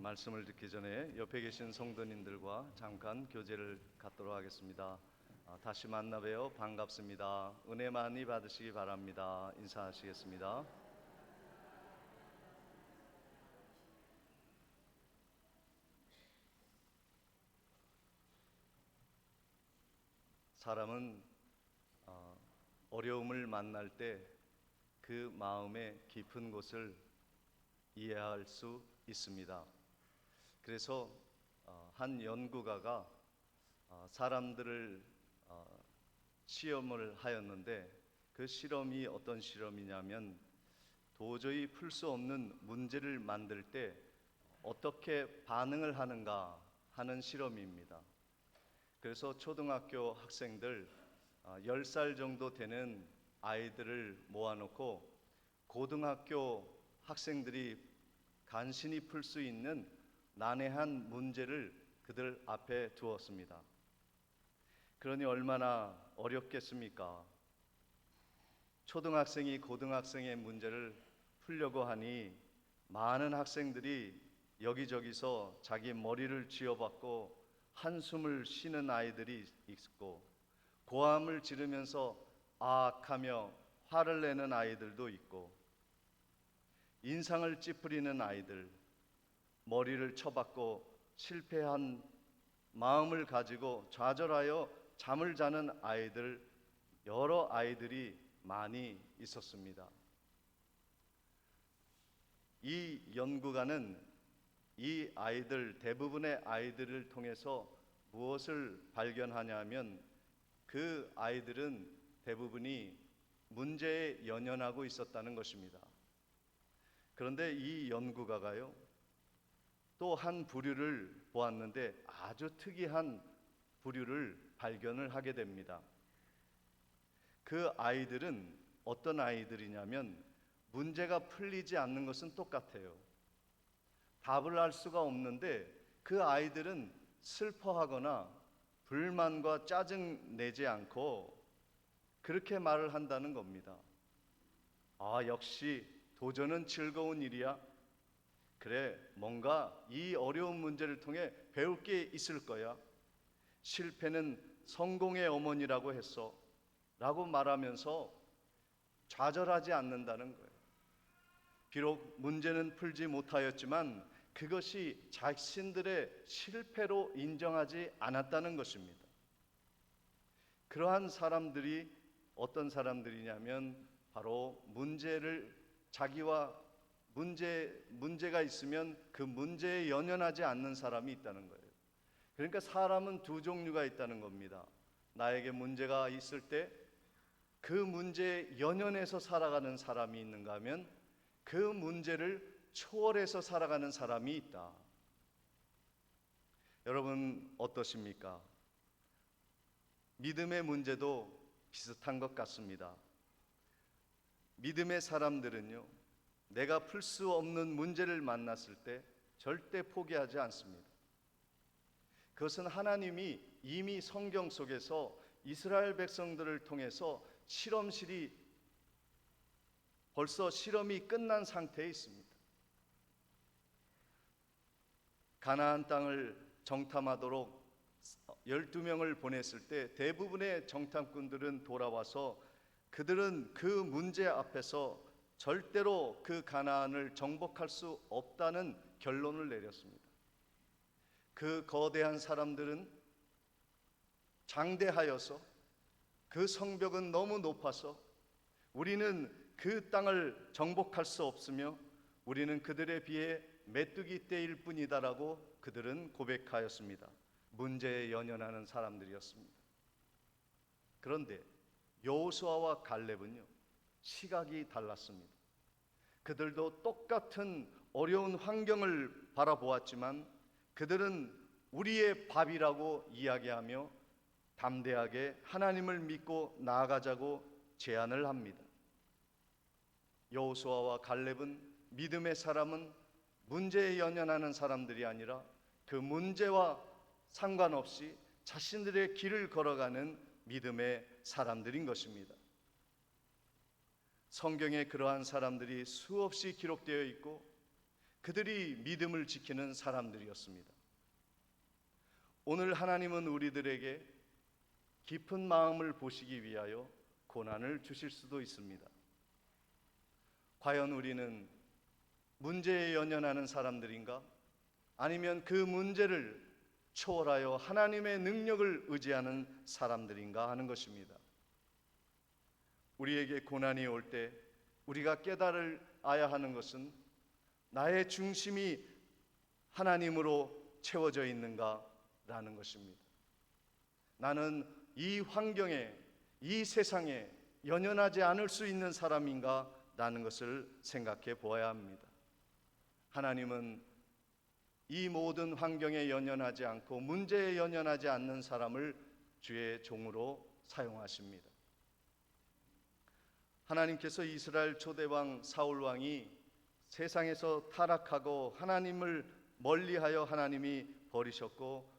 말씀을 듣기 전에 옆에 계신 성도님들과 잠깐 교제를 갖도록 하겠습니다. 다시 만나 뵈어 반갑습니다. 은혜 많이 받으시기 바랍니다. 인사하시겠습니다. 사람은 어려움을 만날 때 그 마음의 깊은 곳을 이해할 수 있습니다. 그래서 한 연구가가 사람들을 시험을 하였는데, 그 실험이 어떤 실험이냐면 도저히 풀 수 없는 문제를 만들 때 어떻게 반응을 하는가 하는 실험입니다. 그래서 초등학교 학생들 10살 정도 되는 아이들을 모아놓고 고등학교 학생들이 간신히 풀 수 있는 난해한 문제를 그들 앞에 두었습니다. 그러니 얼마나 어렵겠습니까? 초등학생이 고등학생의 문제를 풀려고 하니 많은 학생들이 여기저기서 자기 머리를 쥐어박고 한숨을 쉬는 아이들이 있고, 고함을 지르면서 아악하며 화를 내는 아이들도 있고, 인상을 찌푸리는 아이들, 머리를 쳐박고 실패한 마음을 가지고 좌절하여 잠을 자는 아이들, 여러 아이들이 많이 있었습니다. 이 연구가는 이 아이들, 대부분의 아이들을 통해서 무엇을 발견하냐면, 그 아이들은 대부분이 문제에 연연하고 있었다는 것입니다. 그런데 이 연구가가요, 또 한 부류를 보았는데 아주 특이한 부류를 발견을 하게 됩니다. 그 아이들은 어떤 아이들이냐면, 문제가 풀리지 않는 것은 똑같아요. 답을 알 수가 없는데 그 아이들은 슬퍼하거나 불만과 짜증 내지 않고 그렇게 말을 한다는 겁니다. 역시 도전은 즐거운 일이야. 그래, 뭔가 이 어려운 문제를 통해 배울 게 있을 거야. 실패는 성공의 어머니라고 했어 라고 말하면서 좌절하지 않는다는 거예요. 비록 문제는 풀지 못하였지만 그것이 자신들의 실패로 인정하지 않았다는 것입니다. 그러한 사람들이 어떤 사람들이냐면, 바로 자기와 문제가 있으면 그 문제에 연연하지 않는 사람이 있다는 거예요. 그러니까 사람은 두 종류가 있다는 겁니다. 나에게 문제가 있을 때 그 문제에 연연해서 살아가는 사람이 있는가 하면, 그 문제를 초월해서 살아가는 사람이 있다. 여러분 어떠십니까? 믿음의 문제도 비슷한 것 같습니다. 믿음의 사람들은요, 내가 풀 수 없는 문제를 만났을 때 절대 포기하지 않습니다. 그것은 하나님이 이미 성경 속에서 이스라엘 백성들을 통해서 벌써 실험이 끝난 상태에 있습니다. 가나안 땅을 정탐하도록 12명을 보냈을 때 대부분의 정탐꾼들은 돌아와서 그들은 그 문제 앞에서 절대로 그 가나안을 정복할 수 없다는 결론을 내렸습니다. 그 거대한 사람들은 장대하여서 그 성벽은 너무 높아서 우리는 그 땅을 정복할 수 없으며 우리는 그들에 비해 메뚜기 떼일 뿐이다라고 그들은 고백하였습니다. 문제에 연연하는 사람들이었습니다. 그런데 여호수아와 갈렙은요, 시각이 달랐습니다. 그들도 똑같은 어려운 환경을 바라보았지만 그들은 우리의 밥이라고 이야기하며 담대하게 하나님을 믿고 나아가자고 제안을 합니다. 여호수아와 갈렙은 믿음의 사람은 문제에 연연하는 사람들이 아니라 그 문제와 상관없이 자신들의 길을 걸어가는 믿음의 사람들인 것입니다. 성경에 그러한 사람들이 수없이 기록되어 있고 그들이 믿음을 지키는 사람들이었습니다. 오늘 하나님은 우리들에게 깊은 마음을 보시기 위하여 고난을 주실 수도 있습니다. 과연 우리는 문제에 연연하는 사람들인가? 아니면 그 문제를 초월하여 하나님의 능력을 의지하는 사람들인가 하는 것입니다. 우리에게 고난이 올 때 우리가 깨달아야 하는 것은 나의 중심이 하나님으로 채워져 있는가라는 것입니다. 나는 이 환경에, 이 세상에 연연하지 않을 수 있는 사람인가라는 것을 생각해 보아야 합니다. 하나님은 이 모든 환경에 연연하지 않고 문제에 연연하지 않는 사람을 주의 종으로 사용하십니다. 하나님께서 이스라엘 초대왕 사울 왕이 세상에서 타락하고 하나님을 멀리하여 하나님이 버리셨고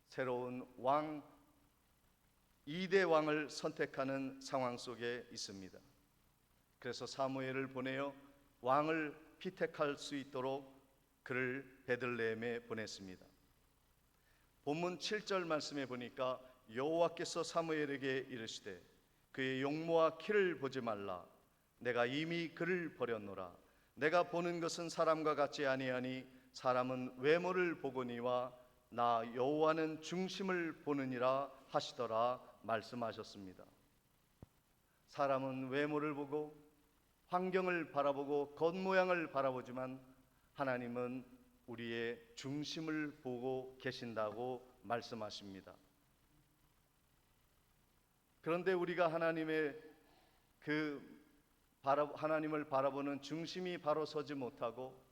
새로운 왕 2대 왕을 선택하는 상황 속에 있습니다. 그래서 사무엘을 보내어 왕을 피택할 수 있도록 그를 베들레헴에 보냈습니다. 본문 7절 말씀에 보니까 여호와께서 사무엘에게 이르시되 그의 용모와 키를 보지 말라. 내가 이미 그를 버렸노라. 내가 보는 것은 사람과 같지 아니하니 사람은 외모를 보거니와 나 여호와는 중심을 보느니라 하시더라 말씀하셨습니다. 사람은 외모를 보고 환경을 바라보고 겉모양을 바라보지만 하나님은 우리의 중심을 보고 계신다고 말씀하십니다. 그런데 우리가 하나님을 바라보는 중심이 바로 서지 못하고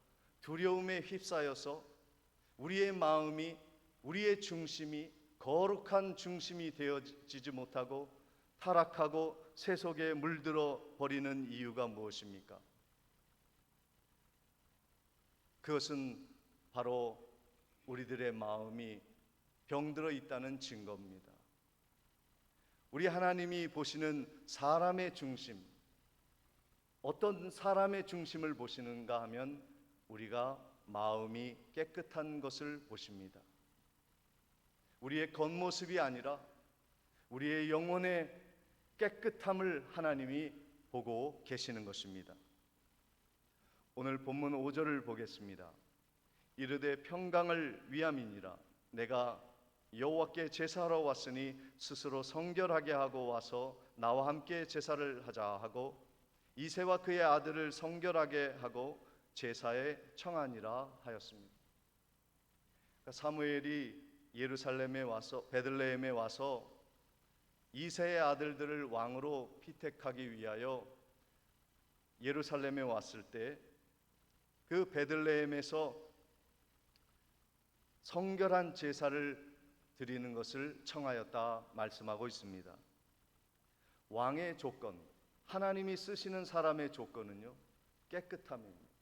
두려움에 휩싸여서 우리의 마음이, 우리의 중심이 거룩한 중심이 되어지지 못하고 타락하고 세속에 물들어 버리는 이유가 무엇입니까? 그것은 바로 우리들의 마음이 병들어 있다는 증거입니다. 우리 하나님이 보시는 사람의 중심, 어떤 사람의 중심을 보시는가 하면 우리가 마음이 깨끗한 것을 보십니다. 우리의 겉모습이 아니라 우리의 영혼의 깨끗함을 하나님이 보고 계시는 것입니다. 오늘 본문 5절을 보겠습니다. 이르되 평강을 위함이니라. 내가 여호와께 제사하러 왔으니 스스로 성결하게 하고 와서 나와 함께 제사를 하자 하고 이새와 그의 아들을 성결하게 하고 제사에 청하니라 하였습니다. 사무엘이 예루살렘에 와서 베들레헴에 와서 이새의 아들들을 왕으로 피택하기 위하여 예루살렘에 왔을 때 그 베들레헴에서 성결한 제사를 드리는 것을 청하였다 말씀하고 있습니다. 왕의 조건, 하나님이 쓰시는 사람의 조건은요, 깨끗함입니다.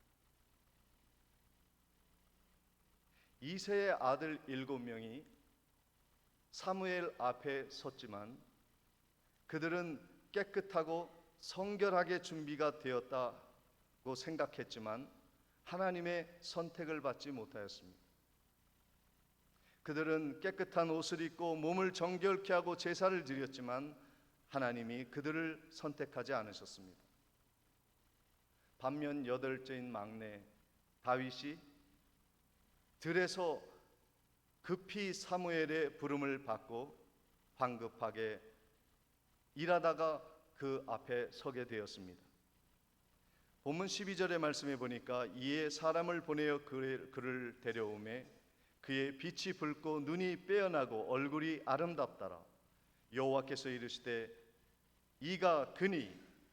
이새의 아들 7명이 사무엘 앞에 섰지만 그들은 깨끗하고 성결하게 준비가 되었다고 생각했지만 하나님의 선택을 받지 못하였습니다. 그들은 깨끗한 옷을 입고 몸을 정결케 하고 제사를 드렸지만 하나님이 그들을 선택하지 않으셨습니다. 반면 8째인 막내 다윗이 들에서 급히 사무엘의 부름을 받고 황급하게 일하다가 그 앞에 서게 되었습니다. 본문 12절의 말씀에 보니까 이에 사람을 보내어 그를 데려오매 그의 빛이 붉고 눈이 빼어나고 얼굴이 아름답더라. 여호와께서 이르시되 이가 그니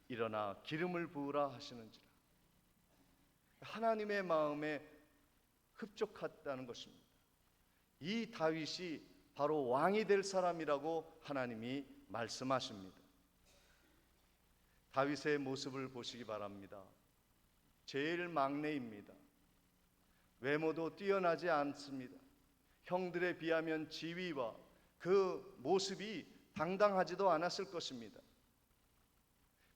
일어나 기름을 부으라 하시는지라. 하나님의 마음에 흡족했다는 것입니다. 이 다윗이 바로 왕이 될 사람이라고 하나님이 말씀하십니다. 다윗의 모습을 보시기 바랍니다. 제일 막내입니다. 외모도 뛰어나지 않습니다. 형들에 비하면 지위와 그 모습이 당당하지도 않았을 것입니다.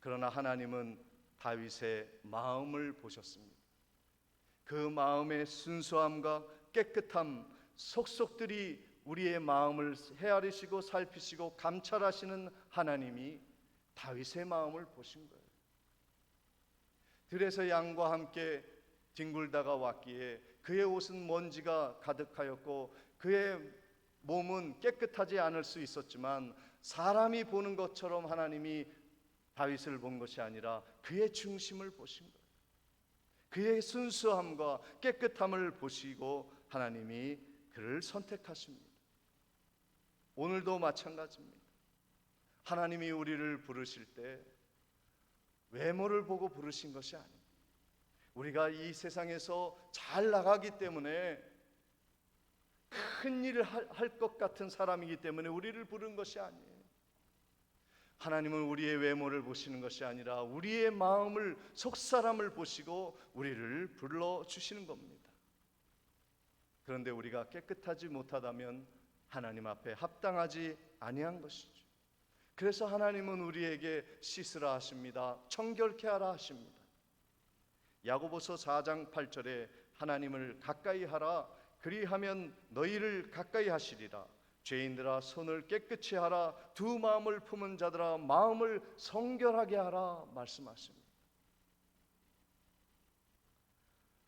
그러나 하나님은 다윗의 마음을 보셨습니다. 그 마음의 순수함과 깨끗함, 속속들이 우리의 마음을 헤아리시고 살피시고 감찰하시는 하나님이 다윗의 마음을 보신 거예요. 들에서 양과 함께 뒹굴다가 왔기에 그의 옷은 먼지가 가득하였고 그의 몸은 깨끗하지 않을 수 있었지만, 사람이 보는 것처럼 하나님이 다윗을 본 것이 아니라 그의 중심을 보신 거예요. 그의 순수함과 깨끗함을 보시고 하나님이 그를 선택하십니다. 오늘도 마찬가지입니다. 하나님이 우리를 부르실 때 외모를 보고 부르신 것이 아닙니다. 우리가 이 세상에서 잘 나가기 때문에, 큰 일을 할 것 같은 사람이기 때문에 우리를 부른 것이 아니에요. 하나님은 우리의 외모를 보시는 것이 아니라 우리의 마음을, 속사람을 보시고 우리를 불러주시는 겁니다. 그런데 우리가 깨끗하지 못하다면 하나님 앞에 합당하지 아니한 것이죠. 그래서 하나님은 우리에게 씻으라 하십니다. 청결케 하라 하십니다. 야고보서 4장 8절에 하나님을 가까이 하라, 그리하면 너희를 가까이 하시리라. 죄인들아 손을 깨끗이 하라. 두 마음을 품은 자들아 마음을 성결하게 하라 말씀하십니다.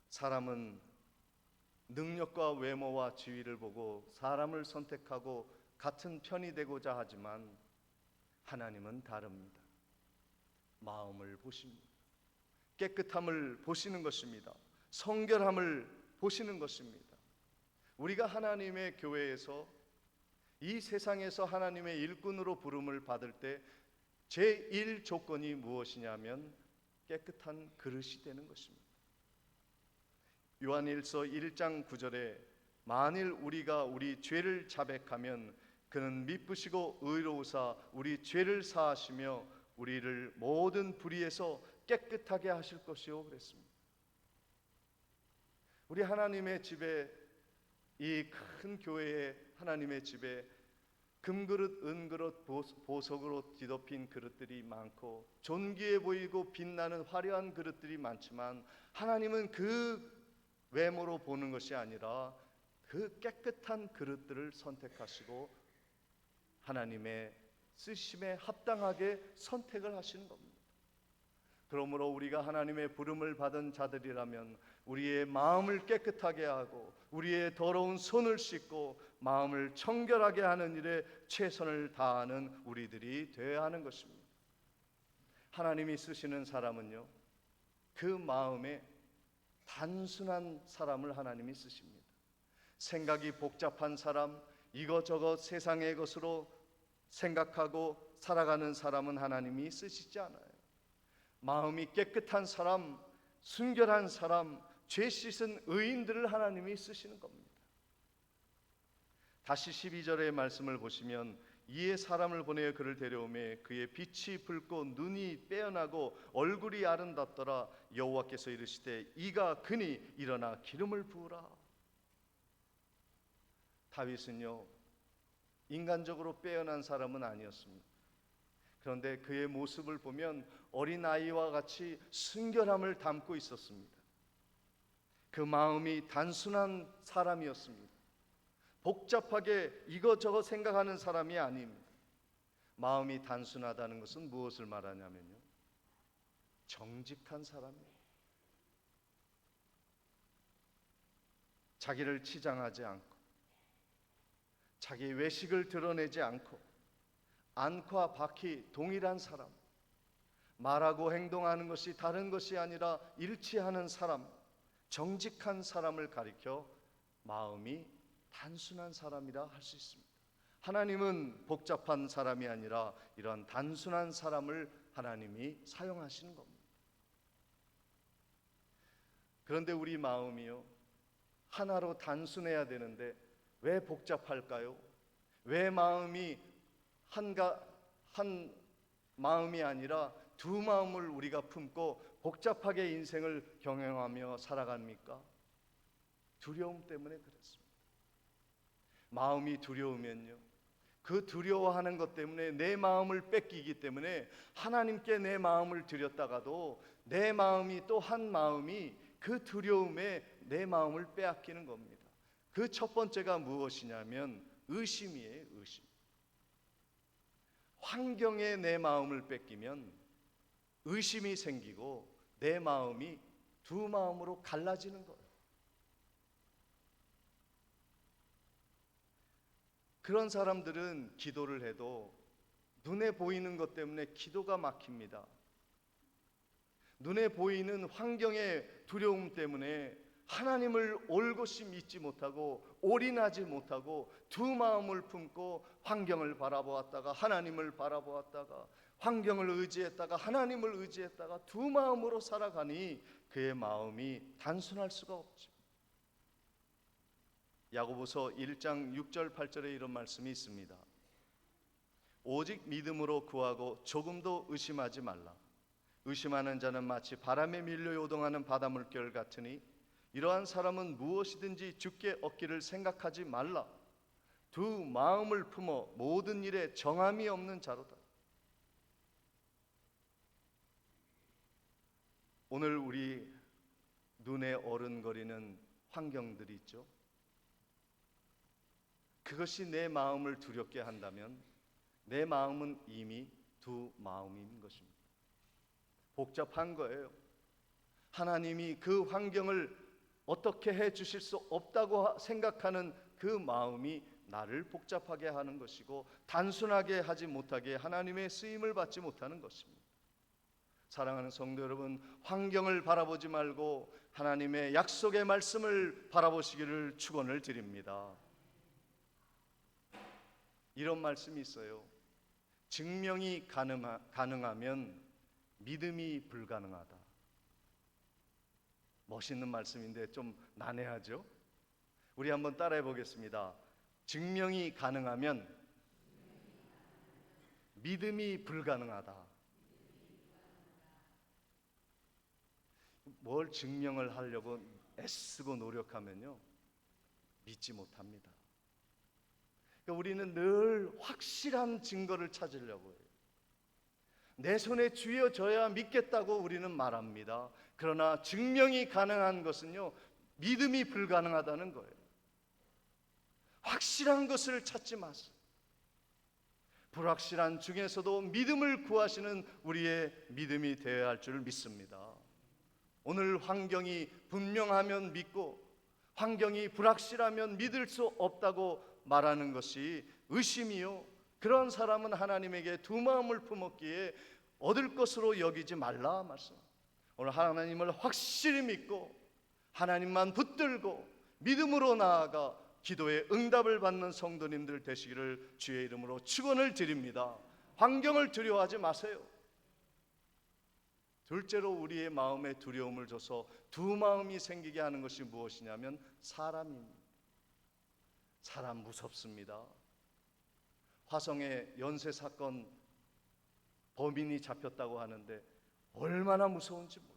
사람은 능력과 외모와 지위를 보고 사람을 선택하고 같은 편이 되고자 하지만 하나님은 다릅니다. 마음을 보십니다. 깨끗함을 보시는 것입니다. 성결함을 보시는 것입니다. 우리가 하나님의 교회에서, 이 세상에서 하나님의 일꾼으로 부름을 받을 때 제1 조건이 무엇이냐면 깨끗한 그릇이 되는 것입니다. 요한일서 1장 9절에 만일 우리가 우리 죄를 자백하면 그는 미쁘시고 의로우사 우리 죄를 사하시며 우리를 모든 불의에서 깨끗하게 하실 것이요 그랬습니다. 우리 하나님의 집에, 이 큰 교회에, 하나님의 집에 금그릇, 은그릇, 보석으로 뒤덮인 그릇들이 많고 존귀해 보이고 빛나는 화려한 그릇들이 많지만, 하나님은 그 외모로 보는 것이 아니라 그 깨끗한 그릇들을 선택하시고 하나님의 쓰심에 합당하게 선택을 하시는 겁니다. 그러므로 우리가 하나님의 부름을 받은 자들이라면 우리의 마음을 깨끗하게 하고 우리의 더러운 손을 씻고 마음을 청결하게 하는 일에 최선을 다하는 우리들이 되어야 하는 것입니다. 하나님이 쓰시는 사람은요, 그 마음에 단순한 사람을 하나님이 쓰십니다. 생각이 복잡한 사람, 이것저것 세상의 것으로 생각하고 살아가는 사람은 하나님이 쓰시지 않아요. 마음이 깨끗한 사람, 순결한 사람, 죄 씻은 의인들을 하나님이 쓰시는 겁니다. 다시 12절의 말씀을 보시면 이에 사람을 보내어 그를 데려오매 그의 빛이 붉고 눈이 빼어나고 얼굴이 아름답더라. 여호와께서 이르시되 이가 그니 일어나 기름을 부으라. 다윗은요, 인간적으로 빼어난 사람은 아니었습니다. 그런데 그의 모습을 보면 어린아이와 같이 순결함을 담고 있었습니다. 그 마음이 단순한 사람이었습니다. 복잡하게 이것저것 생각하는 사람이 아닙니다. 마음이 단순하다는 것은 무엇을 말하냐면요, 정직한 사람이에요. 자기를 치장하지 않고 자기 외식을 드러내지 않고 안과 밖이 동일한 사람, 말하고 행동하는 것이 다른 것이 아니라 일치하는 사람, 정직한 사람을 가리켜 마음이 단순한 사람이라 할 수 있습니다. 하나님은 복잡한 사람이 아니라 이런 단순한 사람을 하나님이 사용하시는 겁니다. 그런데 우리 마음이요, 하나로 단순해야 되는데 왜 복잡할까요? 왜 마음이 한 마음이 아니라 두 마음을 우리가 품고 복잡하게 인생을 경영하며 살아갑니까? 두려움 때문에 그렇습니다. 마음이 두려우면요, 그 두려워하는 것 때문에 내 마음을 뺏기기 때문에 하나님께 내 마음을 드렸다가도 내 마음이 또 한 마음이 그 두려움에 내 마음을 빼앗기는 겁니다. 그 첫 번째가 무엇이냐면 의심이에요. 의심. 환경에 내 마음을 뺏기면 의심이 생기고 내 마음이 두 마음으로 갈라지는 거예요. 그런 사람들은 기도를 해도 눈에 보이는 것 때문에 기도가 막힙니다. 눈에 보이는 환경의 두려움 때문에 하나님을 올곧이 믿지 못하고 올인하지 못하고 두 마음을 품고 환경을 바라보았다가 하나님을 바라보았다가 환경을 의지했다가 하나님을 의지했다가 두 마음으로 살아가니 그의 마음이 단순할 수가 없죠. 야고보서 1장 6절 8절에 이런 말씀이 있습니다. 오직 믿음으로 구하고 조금도 의심하지 말라. 의심하는 자는 마치 바람에 밀려 요동하는 바닷물결 같으니 이러한 사람은 무엇이든지 주께 얻기를 생각하지 말라. 두 마음을 품어 모든 일에 정함이 없는 자로다. 오늘 우리 눈에 어른거리는 환경들이 있죠. 그것이 내 마음을 두렵게 한다면 내 마음은 이미 두 마음인 것입니다. 복잡한 거예요. 하나님이 그 환경을 어떻게 해 주실 수 없다고 생각하는 그 마음이 나를 복잡하게 하는 것이고 단순하게 하지 못하게 하나님의 쓰임을 받지 못하는 것입니다. 사랑하는 성도 여러분, 환경을 바라보지 말고 하나님의 약속의 말씀을 바라보시기를 축원을 드립니다. 이런 말씀이 있어요. 증명이 가능하면 믿음이 불가능하다. 멋있는 말씀인데 좀 난해하죠? 우리 한번 따라해 보겠습니다. 증명이 가능하면 믿음이 불가능하다. 뭘 증명을 하려고 애쓰고 노력하면요 믿지 못합니다. 그러니까 우리는 늘 확실한 증거를 찾으려고 해요. 내 손에 쥐어져야 믿겠다고 우리는 말합니다. 그러나 증명이 가능한 것은요 믿음이 불가능하다는 거예요. 확실한 것을 찾지 마세요. 불확실한 중에서도 믿음을 구하시는 우리의 믿음이 되어야 할 줄 믿습니다. 오늘 환경이 분명하면 믿고 환경이 불확실하면 믿을 수 없다고 말하는 것이 의심이요, 그런 사람은 하나님에게 두 마음을 품었기에 얻을 것으로 여기지 말라 말씀. 오늘 하나님을 확실히 믿고 하나님만 붙들고 믿음으로 나아가 기도의 응답을 받는 성도님들 되시기를 주의 이름으로 축원을 드립니다. 환경을 두려워하지 마세요. 둘째로 우리의 마음에 두려움을 줘서 두 마음이 생기게 하는 것이 무엇이냐면 사람입니다. 사람 무섭습니다. 화성의 연쇄 사건 범인이 잡혔다고 하는데 얼마나 무서운지 몰라요.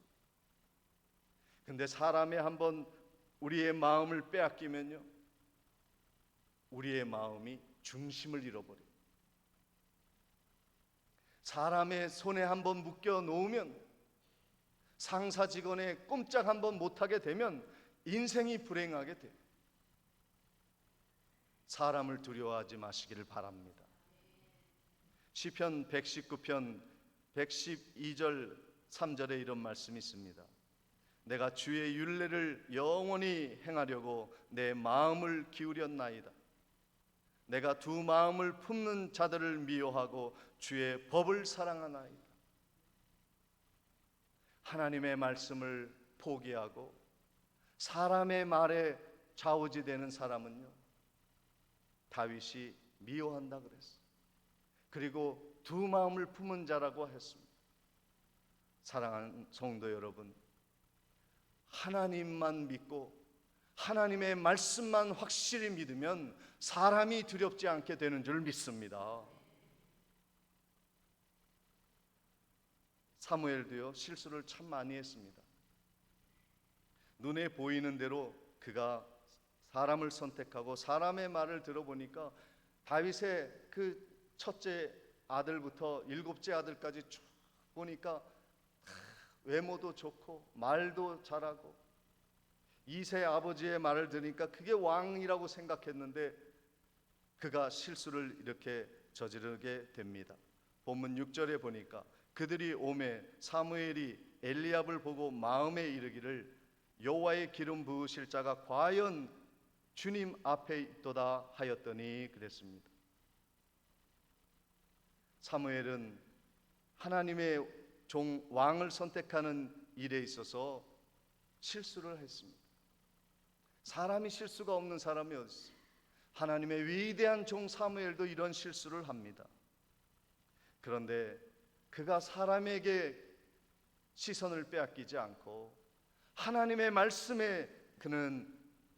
근데 사람이 한번 우리의 마음을 빼앗기면요 우리의 마음이 중심을 잃어버려요. 사람의 손에 한번 묶여 놓으면, 상사 직원의 꼼짝 한번 못하게 되면 인생이 불행하게 돼요. 사람을 두려워하지 마시기를 바랍니다. 시편 119편 112절 3절에 이런 말씀이 있습니다. 내가 주의 율례를 영원히 행하려고 내 마음을 기울였나이다. 내가 두 마음을 품는 자들을 미워하고 주의 법을 사랑하나이다. 하나님의 말씀을 포기하고 사람의 말에 좌우지되는 사람은요 다윗이 미워한다 그랬어요. 그리고 두 마음을 품은 자라고 했습니다. 사랑하는 성도 여러분, 하나님만 믿고 하나님의 말씀만 확실히 믿으면 사람이 두렵지 않게 되는 줄 믿습니다. 사무엘도요 실수를 참 많이 했습니다. 눈에 보이는 대로 그가 사람을 선택하고 사람의 말을 들어보니까 다윗의 그 첫째 아들부터 일곱째 아들까지 쭉 보니까 외모도 좋고 말도 잘하고 이세 아버지의 말을 들으니까 그게 왕이라고 생각했는데 그가 실수를 이렇게 저지르게 됩니다. 본문 6절에 보니까 그들이 오매 사무엘이 엘리압을 보고 마음에 이르기를 여호와의 기름 부으실 자가 과연 주님 앞에 있도다 하였더니 그랬습니다. 사무엘은 하나님의 종 왕을 선택하는 일에 있어서 실수를 했습니다. 사람이 실수가 없는 사람이 어디 있어요? 하나님의 위대한 종 사무엘도 이런 실수를 합니다. 그런데 그가 사람에게 시선을 빼앗기지 않고 하나님의 말씀에 그는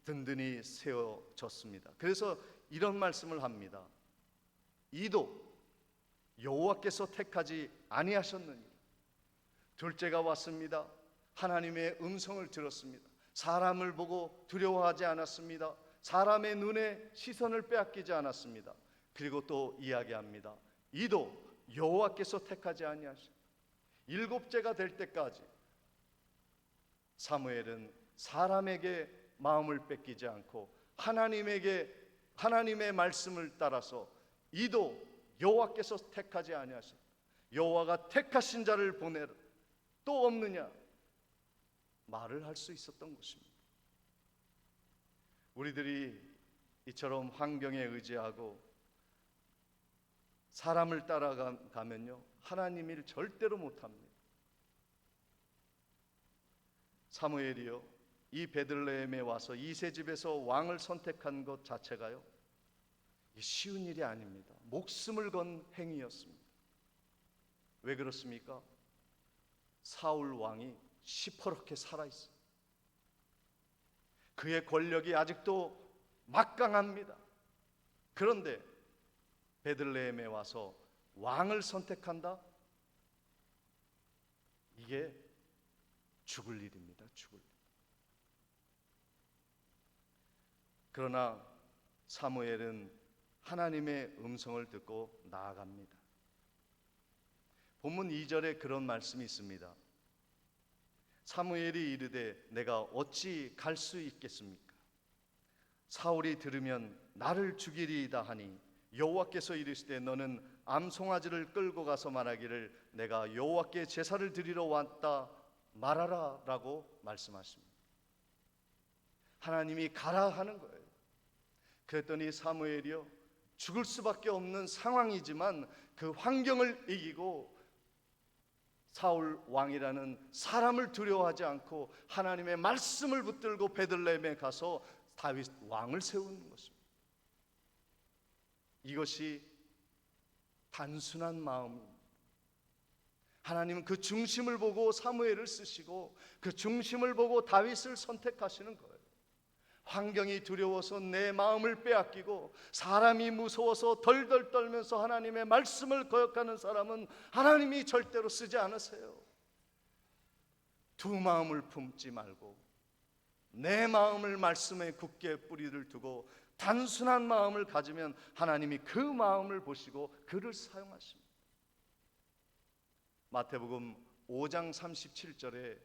든든히 세워졌습니다. 그래서 이런 말씀을 합니다. 이도 여호와께서 택하지 아니하셨느니. 둘째가 왔습니다. 하나님의 음성을 들었습니다. 사람을 보고 두려워하지 않았습니다. 사람의 눈에 시선을 빼앗기지 않았습니다. 그리고 또 이야기합니다. 이도 여호와께서 택하지 아니하셨느니. 일곱째가 될 때까지 사무엘은 사람에게 마음을 뺏기지 않고 하나님의 말씀을 따라서 이도 여호와께서 택하지 아니하셨다. 여호와가 택하신 자를 보내라. 또 없느냐? 말을 할 수 있었던 것입니다. 우리들이 이처럼 환경에 의지하고 사람을 따라가면요 하나님 일 절대로 못합니다. 사무엘이요 이 베들레헴에 와서 이세 집에서 왕을 선택한 것 자체가요 쉬운 일이 아닙니다. 목숨을 건 행위였습니다. 왜 그렇습니까? 사울 왕이 시퍼렇게 살아있어요. 그의 권력이 아직도 막강합니다. 그런데 베들레헴에 와서 왕을 선택한다? 이게 죽을 일입니다. 죽을 일. 그러나 사무엘은 하나님의 음성을 듣고 나아갑니다. 본문 2절에 그런 말씀이 있습니다. 사무엘이 이르되 내가 어찌 갈 수 있겠습니까? 사울이 들으면 나를 죽이리이다 하니 여호와께서 이르시되 너는 암송아지를 끌고 가서 말하기를 내가 여호와께 제사를 드리러 왔다 말하라 라고 말씀하십니다. 하나님이 가라 하는 거예요. 그랬더니 사무엘이요 죽을 수밖에 없는 상황이지만 그 환경을 이기고 사울 왕이라는 사람을 두려워하지 않고 하나님의 말씀을 붙들고 베들레헴에 가서 다윗 왕을 세우는 것입니다. 이것이 단순한 마음입니다. 하나님은 그 중심을 보고 사무엘을 쓰시고 그 중심을 보고 다윗을 선택하시는 거예요. 환경이 두려워서 내 마음을 빼앗기고 사람이 무서워서 덜덜 떨면서 하나님의 말씀을 거역하는 사람은 하나님이 절대로 쓰지 않으세요. 두 마음을 품지 말고 내 마음을 말씀에 굳게 뿌리를 두고 단순한 마음을 가지면 하나님이 그 마음을 보시고 그를 사용하십니다. 마태복음 5장 37절에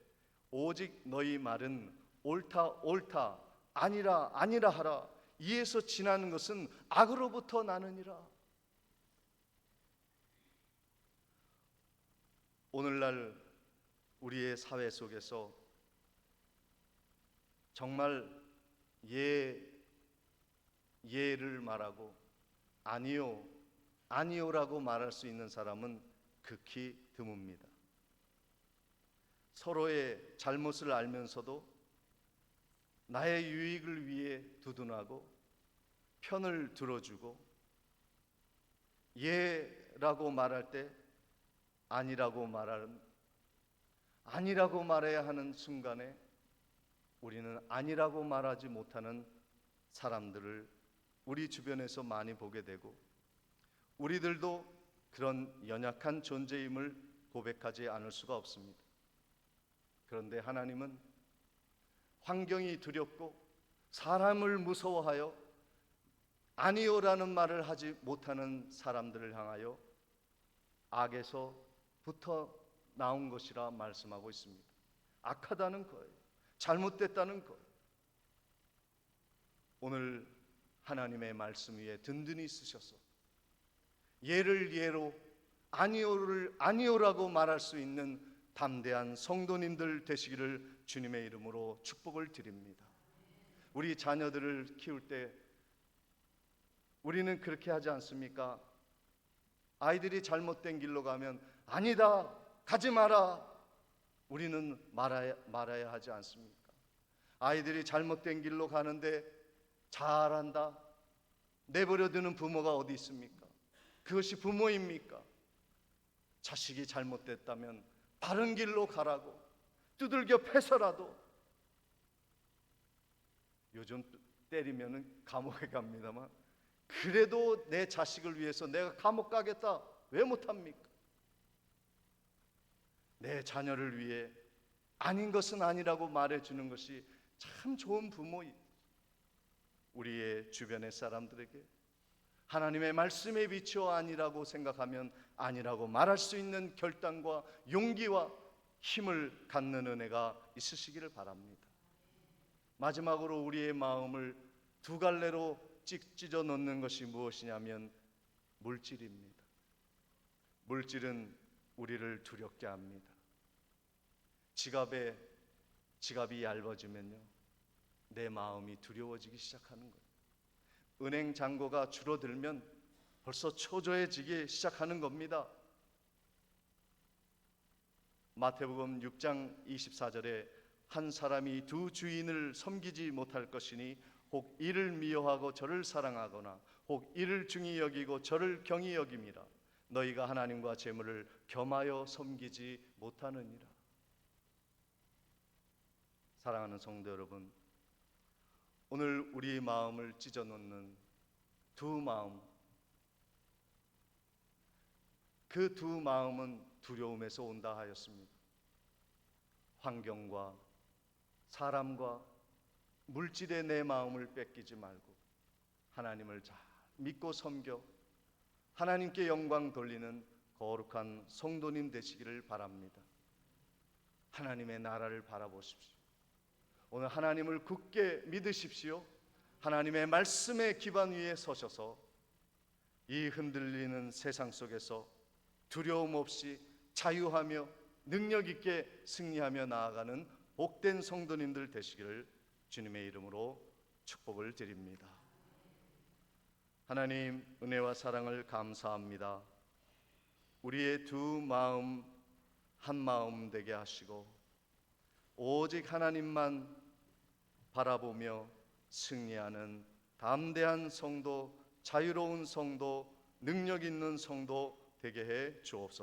오직 너희 말은 옳다 옳다 아니라 아니라 하라. 이에서 지나는 것은 악으로부터 나느니라. 오늘날 우리의 사회 속에서 정말 예를 말하고 아니요 아니요라고 말할 수 있는 사람은 극히 드뭅니다. 서로의 잘못을 알면서도 나의 유익을 위해 두둔하고 편을 들어주고 예라고 말할 때 아니라고 말해야 하는 순간에 우리는 아니라고 말하지 못하는 사람들을 우리 주변에서 많이 보게 되고 우리들도 그런 연약한 존재임을 고백하지 않을 수가 없습니다. 그런데 하나님은 환경이 두렵고 사람을 무서워하여 아니요라는 말을 하지 못하는 사람들을 향하여 악에서부터 나온 것이라 말씀하고 있습니다. 악하다는 거예요. 잘못됐다는 거예요. 오늘 하나님의 말씀 위에 든든히 쓰셔서 예를 예로 아니오를 아니오라고 말할 수 있는 담대한 성도님들 되시기를 주님의 이름으로 축복을 드립니다. 우리 자녀들을 키울 때 우리는 그렇게 하지 않습니까? 아이들이 잘못된 길로 가면 아니다, 가지 마라. 우리는 말아야 하지 않습니까? 아이들이 잘못된 길로 가는데 잘한다, 내버려두는 부모가 어디 있습니까? 그것이 부모입니까? 자식이 잘못됐다면 바른 길로 가라고 두들겨 패서라도, 요즘 때리면 감옥에 갑니다만 그래도 내 자식을 위해서 내가 감옥 가겠다 왜 못합니까? 내 자녀를 위해 아닌 것은 아니라고 말해주는 것이 참 좋은 부모입니다. 우리의 주변의 사람들에게 하나님의 말씀에 비추어 아니라고 생각하면 아니라고 말할 수 있는 결단과 용기와 힘을 갖는 은혜가 있으시기를 바랍니다. 마지막으로 우리의 마음을 두 갈래로 찢어 놓는 것이 무엇이냐면 물질입니다. 물질은 우리를 두렵게 합니다. 지갑이 얇아지면요, 내 마음이 두려워지기 시작하는 거예요. 은행 잔고가 줄어들면 벌써 초조해지기 시작하는 겁니다. 마태복음 6장 24절에 한 사람이 두 주인을 섬기지 못할 것이니 혹 이를 미워하고 저를 사랑하거나 혹 이를 중히 여기고 저를 경히 여김이라. 너희가 하나님과 재물을 겸하여 섬기지 못하느니라. 사랑하는 성도 여러분, 오늘 우리 마음을 찢어놓는 두 마음, 그 두 마음은 두려움에서 온다 하였습니다. 환경과 사람과 물질에 내 마음을 뺏기지 말고 하나님을 잘 믿고 섬겨 하나님께 영광 돌리는 거룩한 성도님 되시기를 바랍니다. 하나님의 나라를 바라보십시오. 오늘 하나님을 굳게 믿으십시오. 하나님의 말씀의 기반 위에 서셔서 이 흔들리는 세상 속에서 두려움 없이 자유하며 능력 있게 승리하며 나아가는 복된 성도님들 되시기를 주님의 이름으로 축복을 드립니다. 하나님, 은혜와 사랑을 감사합니다. 우리의 두 마음 한 마음 되게 하시고 오직 하나님만 바라보며 승리하는 담대한 성도, 자유로운 성도, 능력 있는 성도 되게 해 주옵소서.